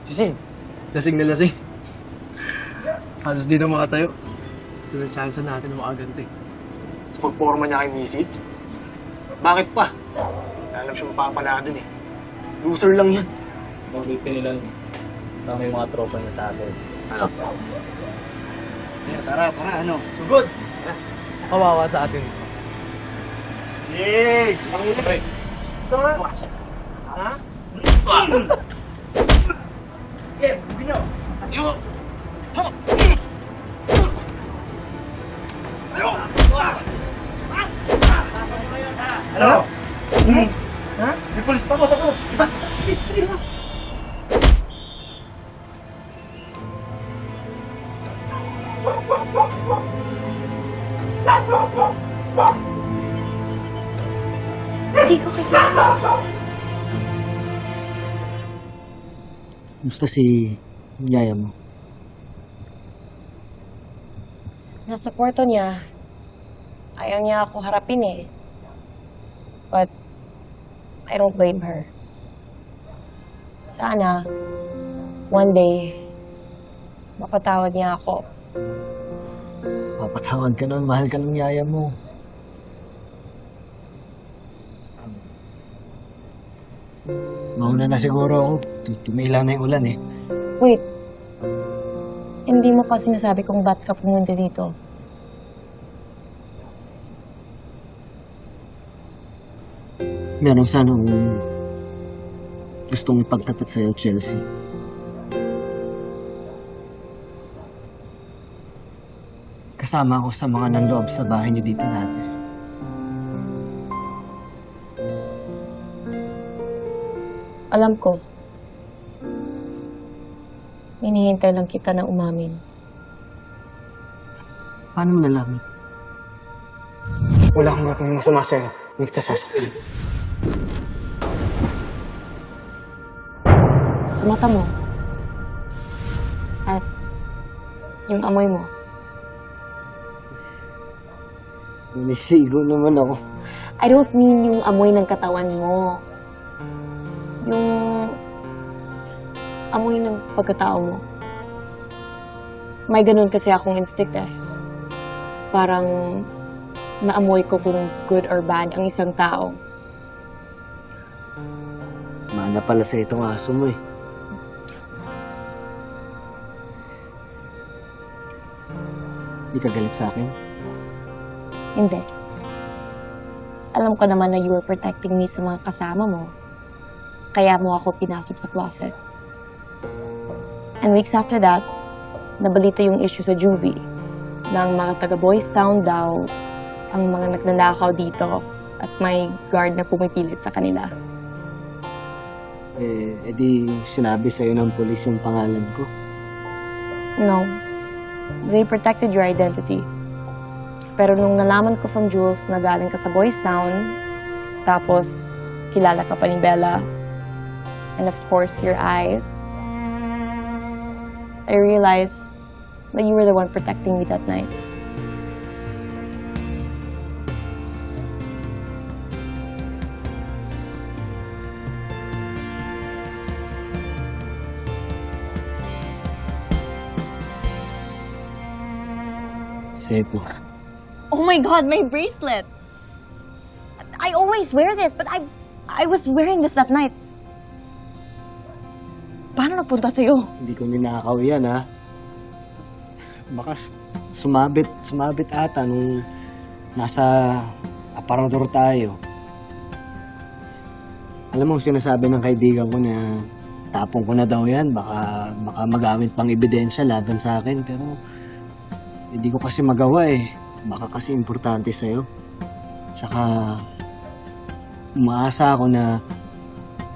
Sisil! Lasing na lasing. Halos di na makatayo. Ito na chance natin na makaganti. Sa pagporma niya kay Missy? Bakit pa? Alam siya mapapala dun eh. Loser lang yan. Mabiti nila kami yung mga tropa niya sa atin. Ano? Tara, ano? Sugod! Kawawa sa atin. Sige! Pre! Tara! Ha? Eh, bino! Yo! Ano? Ha? May polis pa ko! Sibat! Siko kailangan. Gusto si yaya mo? Nasa kwarto niya. Ayaw niya ako harapin eh. But, I don't blame her. Sana, one day, mapatawad niya ako. Papatawad ka nun, mahal ka ng yaya mo. Mauna na siguro ako. Tumila na yung ulan eh. Wait. Hindi mo pa sinasabi kung ba't ka pumunta dito. Meron sanang gustong ipagtapat sa'yo, Chelsea. Kasama ako sa mga nanloob sa bahay niyo dito dati. Alam ko. Hinihintay lang kita na umamin. Paano mo nalaman? Wala akong gagawin masama sa'yo. Hindi kita sasaktan. Sa mata mo. At yung amoy mo. Nalisigo naman ako. I don't mean yung amoy ng katawan mo. Yung amoy ng pagkatao mo. May ganun kasi akong instinct eh. Parang naamoy ko kung good or bad ang isang tao. Mana pala sa itong aso mo eh. Hindi ka galit sa akin? Hindi. Alam ko naman na you were protecting me sa mga kasama mo. Kaya mo ako pinasok sa closet. And weeks after that, nabalita yung issue sa juvie ng mga taga-Boys Town daw ang mga nagnanakaw dito at may guard na pumipilit sa kanila. Edi sinabi sa'yo ng polis yung pangalan ko. No. They protected your identity. Pero nung nalaman ko from Jules na galing ka sa Boys Town, tapos kilala ka pa ni Bella, and of course, your eyes, I realized that you were the one protecting me that night. Seto. Oh my God, my bracelet! I always wear this, but I was wearing this that night. Paano napunta sa'yo? Hindi ko ninakaw yan, ha? Baka sumabit ata nung nasa aparador tayo. Alam mo, sinasabi ng kaibigan ko na tapong ko na daw yan. Baka magamit pang ebidensya laban sa akin. Pero hindi ko kasi magawa eh. Baka kasi importante sa'yo. Tsaka umaasa ako na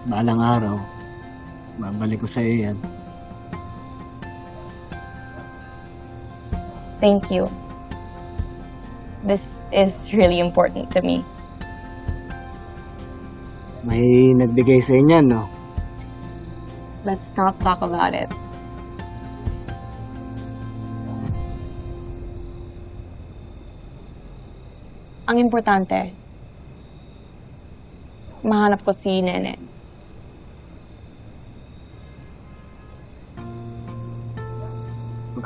balang araw, babalik ko sa'yo yan. Thank you. This is really important to me. May nagbigay sa inyan, no? Let's not talk about it. Ang importante, mahanap ko si Nene.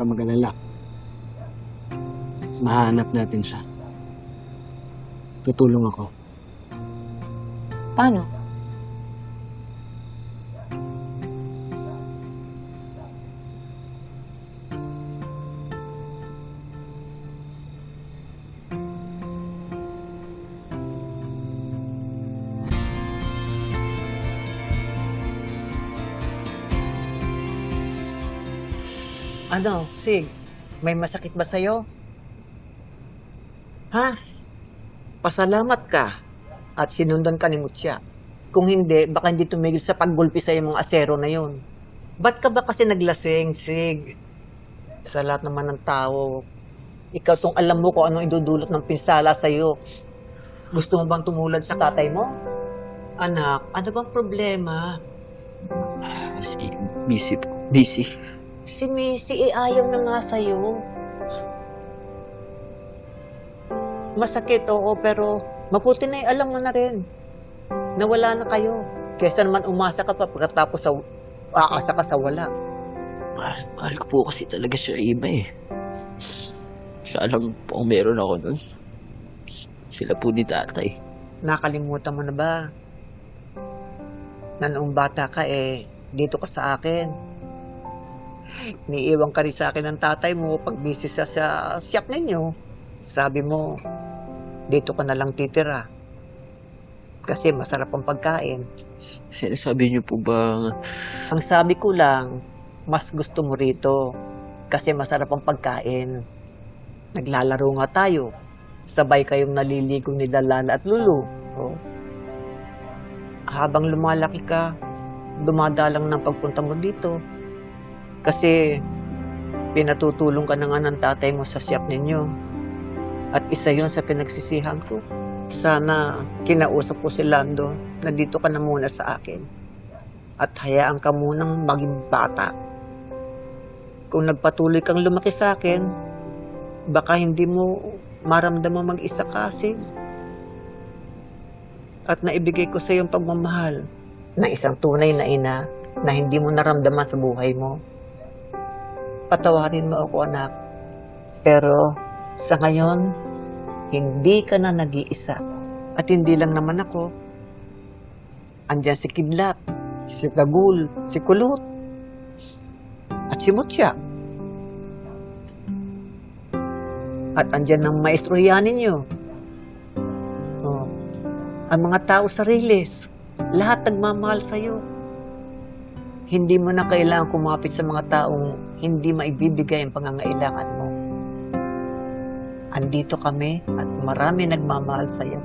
ka mag-alala. Mahanap natin siya. Tutulong ako. Paano? Ano, Sig? May masakit ba sa'yo? Ha? Pasalamat ka at sinundan ka ni Mutya. Kung hindi, baka hindi tumigil sa paggulpi sa mga asero na yon. Ba't ka ba kasi naglasing, Sig? Sa lahat naman ng tao, ikaw tong alam mo kung anong idudulot ng pinsala sa'yo. Gusto mo bang tumulad sa tatay mo? Anak, ano bang problema? Busy po. Busy. Si Missy, ayaw na nga sa'yo. Masakit, oo, pero mabuti na alam mo na rin na wala na kayo. Kesa naman umasa ka pa pagkatapos aasa ka sa wala. Mahal ko po kasi talaga siya iba eh. Siya lang po ang meron ako nun. Sila po ni tatay. Nakalimutan mo na ba? Na noong bata ka dito ka sa akin. Niiwan ka rin sa akin ng tatay mo pag busy sa shop ninyo. Sabi mo, dito ka na lang titira. Kasi masarap ang pagkain. Sinasabi niyo po ba Ang sabi ko lang, mas gusto mo rito. Kasi masarap ang pagkain. Naglalaro nga tayo. Sabay kayong naliligo ni Lala at Lulu. Oh. Habang lumalaki ka, dumadalang ng pagpunta mo dito. Kasi pinatutulong ka na nga ng tatay mo sa shop ninyo. At isa yon sa pinagsisihan ko. Sana kinausap ko si Lando na dito ka na muna sa akin. At hayaan ka munang maging bata. Kung nagpatuloy kang lumaki sa akin, baka hindi mo maramdaman mag-isa kasi. At naibigay ko sa iyong pagmamahal na isang tunay na ina na hindi mo naramdaman sa buhay mo. Patawarin mo ako, anak. Pero sa ngayon, hindi ka na nag-iisa. At hindi lang naman ako. Andiyan si Kidlat, si Tagul, si Kulot, at si Mutya. At andyan ang maestro yanin niyo. Oh. Ang mga tao sa Riles, lahat nagmamahal sa'yo. Hindi mo na kailangan kumapit sa mga taong hindi maibibigay ang pangangailangan mo. Andito kami at marami nagmamahal sa'yo.